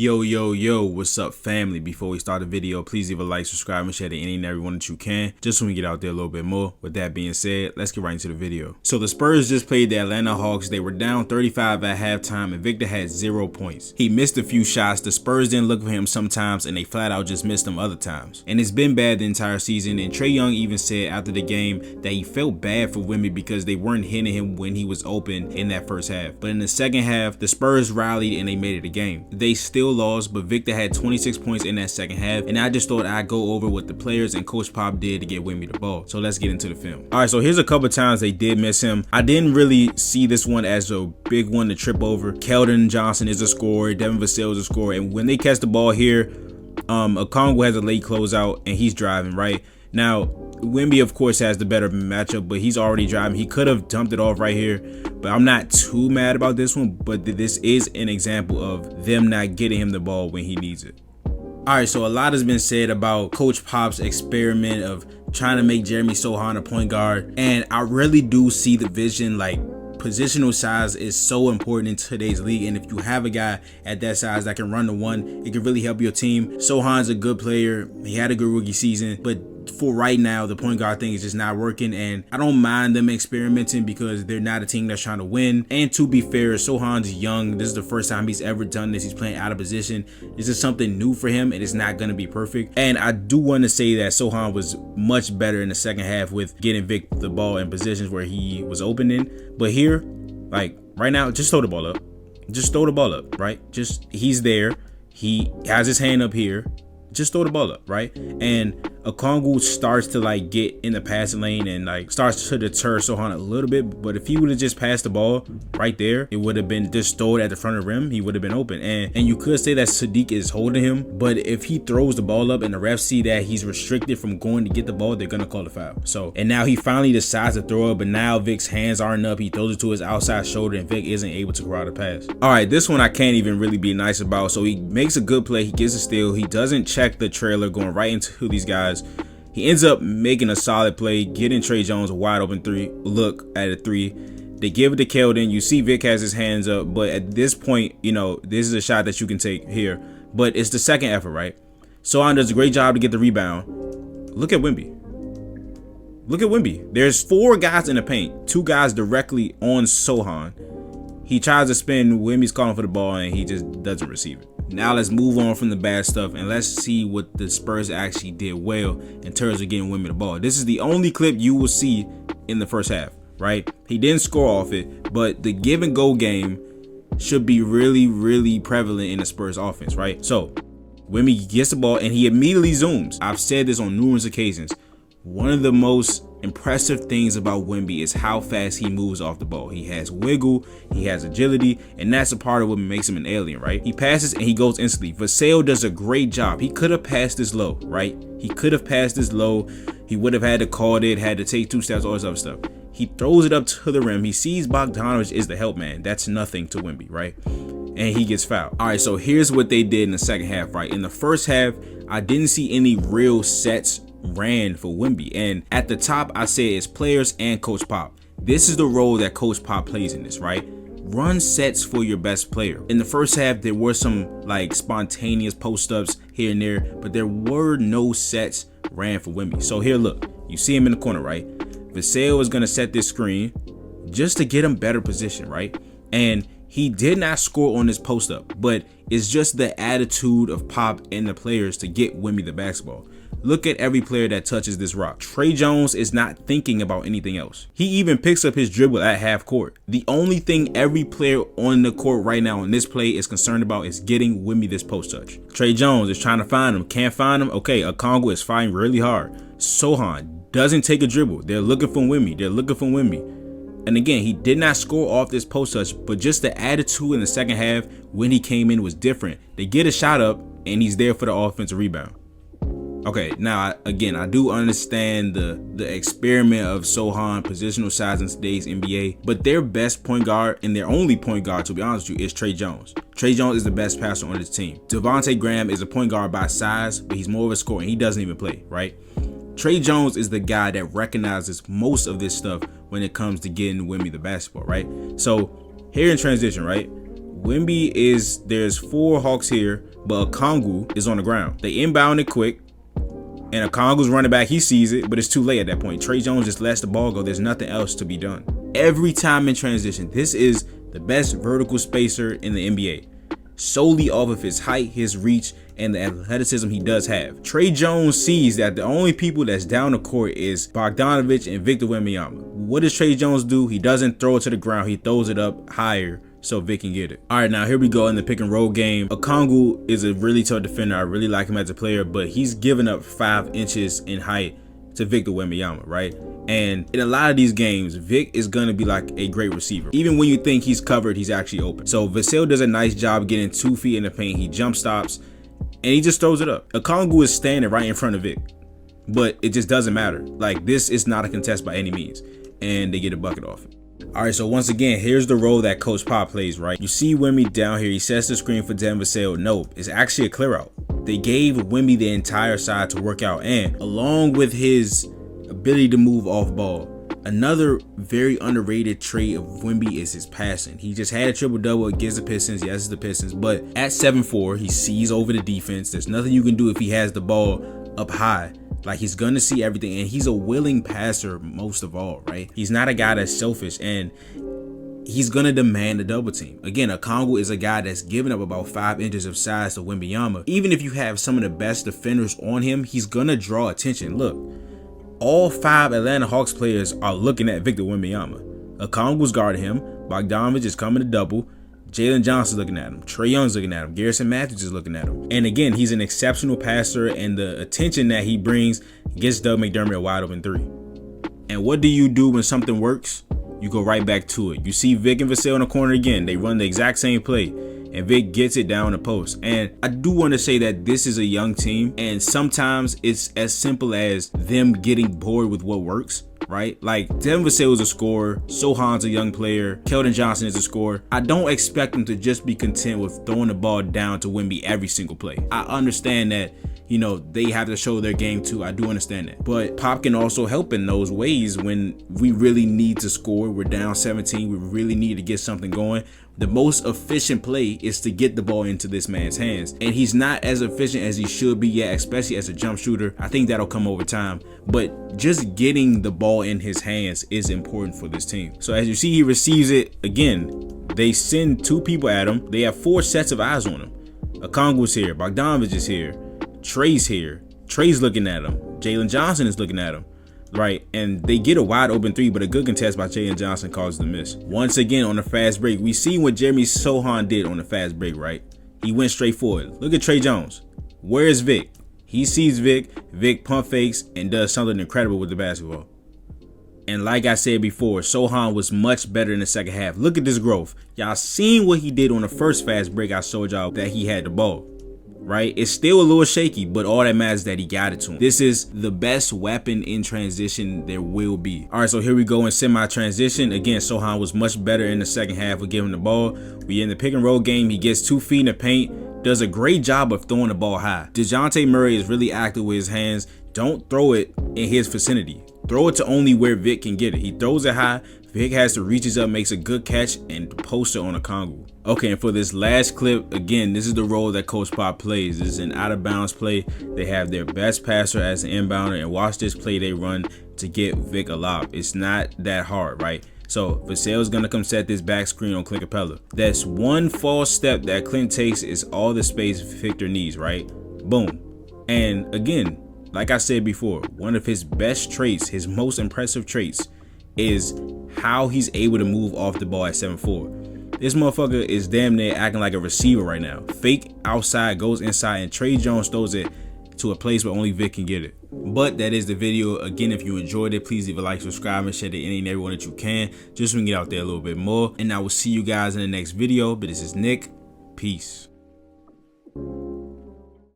Yo, what's up, family? Before we start the video, please leave a like, subscribe, and share to any and everyone that you can, just so we can get out there a little bit more. With that being said, let's get right into the video. So the Spurs just played the Atlanta Hawks. They were down 35 at halftime, and Victor had 0 points. He missed a few shots. The Spurs didn't look for him sometimes, and they flat out just missed him other times. And it's been bad the entire season, and Trae Young even said after the game that he felt bad for Wemby because they weren't hitting him when he was open in that first half. But in the second half, the Spurs rallied and they made it a game. They still lost, but Victor had 26 points in that second half, and I just thought I'd go over what the players and Coach Pop did to get Wemby the ball. So let's get into the film. All right, so here's a couple times they did miss him. I didn't really see this one as a big one to trip over. Keldon Johnson is a scorer, Devin Vassell is a scorer, and when they catch the ball here, Okongwu has a late closeout and he's driving, right? Now, Wemby, of course, has the better matchup, but he's already driving. He could have dumped it off right here, but I'm not too mad about this one. But this is an example of them not getting him the ball when he needs it. All right, so a lot has been said about Coach Pop's experiment of trying to make Jeremy Sochan a point guard, and I really do see the vision. Like, positional size is so important in today's league, and if you have a guy at that size that can run the one, it can really help your team. Sochan's a good player. He had a good rookie season, but for right now, the point guard thing is just not working, and I don't mind them experimenting because they're not a team that's trying to win. And to be fair, Sochan's young. This is the first time he's ever done this. He's playing out of position. This is something new for him, and it's not going to be perfect. And I do want to say that Sochan was much better in the second half with getting Vic the ball in positions where he was opening. But here, like right now, just throw the ball up. Just throw the ball up, right? He's there. He has his hand up here. Just throw the ball up, right? And Okongwu starts to like get in the passing lane and like starts to deter Sochan a little bit. But if he would have just passed the ball right there, it would have been just thrown at the front of the rim. He would have been open. And you could say that Sadiq is holding him, but if he throws the ball up and the refs see that he's restricted from going to get the ball, they're gonna call the foul. So, and now he finally decides to throw it, but now Vic's hands aren't up. He throws it to his outside shoulder, and Vic isn't able to corral the pass. All right, this one I can't even really be nice about. So he makes a good play. He gets a steal. He doesn't check the trailer, going right into these guys. He ends up making a solid play, getting Trae Jones a wide open look at a three. They give it to Keldon. You see Vic has his hands up, but at this point, you know, this is a shot that you can take here. But it's the second effort, right? Sochan does a great job to get the rebound. Look at Wemby. Look at Wemby. There's 4 guys in the paint, 2 guys directly on Sochan. He tries to spin. Wemby's calling for the ball, and he just doesn't receive it. Now let's move on from the bad stuff, and let's see what the Spurs actually did well in terms of getting Wemby the ball. This is the only clip you will see in the first half, right? He didn't score off it, but the give and go game should be really prevalent in the Spurs offense, right? So Wemby gets the ball and he immediately zooms. I've said this on numerous occasions. One of the most impressive things about Wemby is how fast he moves off the ball. He has wiggle, he has agility, and that's a part of what makes him an alien, right? He passes and he goes instantly. Vassell does a great job. He could have passed this low, right? He could have passed this low. He would have had to call it, had to take 2 steps, all this other stuff. He throws it up to the rim. He sees Bogdanovich is the help man. That's nothing to Wemby, right? And he gets fouled. All right, so here's what they did in the second half, right? In the first half, I didn't see any real sets ran for Wemby, and at the top I say it's players and Coach Pop. This is the role that Coach Pop plays in this, right? Run sets for your best player. In the first half, there were some like spontaneous post-ups here and there, but there were no sets ran for Wemby. So here, look, you see him in the corner, right? Vassell is gonna set this screen just to get him better position, right? And he did not score on this post-up, but it's just the attitude of Pop and the players to get Wemby the basketball. Look at every player that touches this rock. Trae Jones is not thinking about anything else. He even picks up his dribble at half court. The only thing every player on the court right now on this play is concerned about is getting Wemby this post touch. Trae Jones is trying to find him. Can't find him. Okay, Okongwu is fighting really hard. Sochan doesn't take a dribble. They're looking for Wemby. And again, he did not score off this post touch, but just the attitude in the second half when he came in was different. They get a shot up, and he's there for the offensive rebound. Okay, now, again, I do understand the experiment of Sochan positional size in today's NBA, but their best point guard and their only point guard, to be honest with you, is Trae Jones. Trae Jones is the best passer on this team. Devontae Graham is a point guard by size, but he's more of a scorer, and he doesn't even play, right? Trae Jones is the guy that recognizes most of this stuff when it comes to getting Wemby the basketball, right? So here in transition, right? Wemby is, there's 4 Hawks here, but Okongwu is on the ground. They inbound it quick, and Okongwu's running back. He sees it, but it's too late at that point. Trey Jones just lets the ball go. There's nothing else to be done. Every time in transition, this is the best vertical spacer in the NBA, solely off of his height, his reach, and the athleticism he does have. Trey Jones sees that the only people that's down the court is Bogdanovic and Victor Wembanyama. What does Trey Jones do? He doesn't throw it to the ground. He throws it up higher so Vic can get it. All right, now here we go in the pick and roll game. Okongwu is a really tough defender. I really like him as a player, but he's given up 5 inches in height to Victor Wembanyama, right? And in a lot of these games, Vic is going to be like a great receiver. Even when you think he's covered, he's actually open. So Vassell does a nice job getting 2 feet in the paint. He jump stops and he just throws it up. Okongwu is standing right in front of Vic, but it just doesn't matter. Like, this is not a contest by any means, and they get a bucket off it. All right, so once again, here's the role that Coach Pop plays, right? You see Wemby down here. He sets the screen for Devin Vassell. No, it's actually a clear out. They gave Wemby the entire side to work out, and along with his ability to move off ball, another very underrated trait of Wemby is his passing. He just had a triple-double against the Pistons. Yes, it's the Pistons, but at 7'4", he sees over the defense. There's nothing you can do if he has the ball up high. Like, he's gonna see everything, and he's a willing passer most of all, right? He's not a guy that's selfish, and he's gonna demand a double team. Again, Okongwu is a guy that's giving up about 5 inches of size to Wembanyama. Even if you have some of the best defenders on him, he's gonna draw attention. Look, all 5 Atlanta Hawks players are looking at Victor Wembanyama. Okongwu's guarding him. Bogdanovic is coming to double. Jalen Johnson's looking at him. Trey Young's looking at him. Garrison Matthews is looking at him. And again, he's an exceptional passer, and the attention that he brings gets Doug McDermott a wide open 3. And what do you do when something works? You go right back to it. You see Vic and Vassell in the corner again. They run the exact same play, and Vic gets it down the post. And I do want to say that this is a young team, and sometimes it's as simple as them getting bored with what works, right? Like, Devin Vassell is a scorer, Sohan's a young player, Keldon Johnson is a scorer. I don't expect them to just be content with throwing the ball down to Wemby every single play. I understand that, you know, they have to show their game too. I do understand that. But Pop can also help in those ways when we really need to score. We're down 17. We really need to get something going. The most efficient play is to get the ball into this man's hands. And he's not as efficient as he should be yet, especially as a jump shooter. I think that'll come over time. But just getting the ball in his hands is important for this team. So as you see, he receives it again. They send 2 people at him. They have 4 sets of eyes on him. Okongwu's here. Bogdanovic is here. Trey's here. Trey's looking at him. Jalen Johnson is looking at him. Right, and they get a wide open 3, but a good contest by Jalen Johnson causes the miss. Once again, on the fast break, we see what Jeremy Sohan did on the fast break, right? He went straight forward. Look at Trey Jones. Where's Vic? He sees Vic. Vic pump fakes and does something incredible with the basketball. And like I said before, Sohan was much better in the second half. Look at this growth. Y'all seen what he did on the first fast break. I showed y'all that he had the ball. Right? It's still a little shaky, but all that matters is that he got it to him. This is the best weapon in transition there will be. All right, so here we go in semi-transition. Again, Sohan was much better in the second half of giving the ball. We in the pick and roll game. He gets 2 feet in the paint, does a great job of throwing the ball high. DeJounte Murray is really active with his hands. Don't throw it in his vicinity. Throw it to only where Vic can get it. He throws it high. Vic has to reaches up, makes a good catch, and posts it on Okongwu. Okay, and for this last clip, again, this is the role that Coach Pop plays. This is an out-of-bounds play. They have their best passer as an inbounder, and watch this play they run to get Vic a lob. It's not that hard, right? So Vassell's gonna come set this back screen on Clint Capella. That's one false step that Clint takes is all the space Victor needs, right? Boom. And again, like I said before, one of his best traits, his most impressive traits, is how he's able to move off the ball at 7'4". This motherfucker is damn near acting like a receiver right now. Fake outside, goes inside, and Trey Jones throws it to a place where only Vic can get it. But that is the video. Again, if you enjoyed it, please leave a like, subscribe, and share to any and everyone that you can, just so we can get out there a little bit more. And I will see you guys in the next video. But this is Nick. Peace.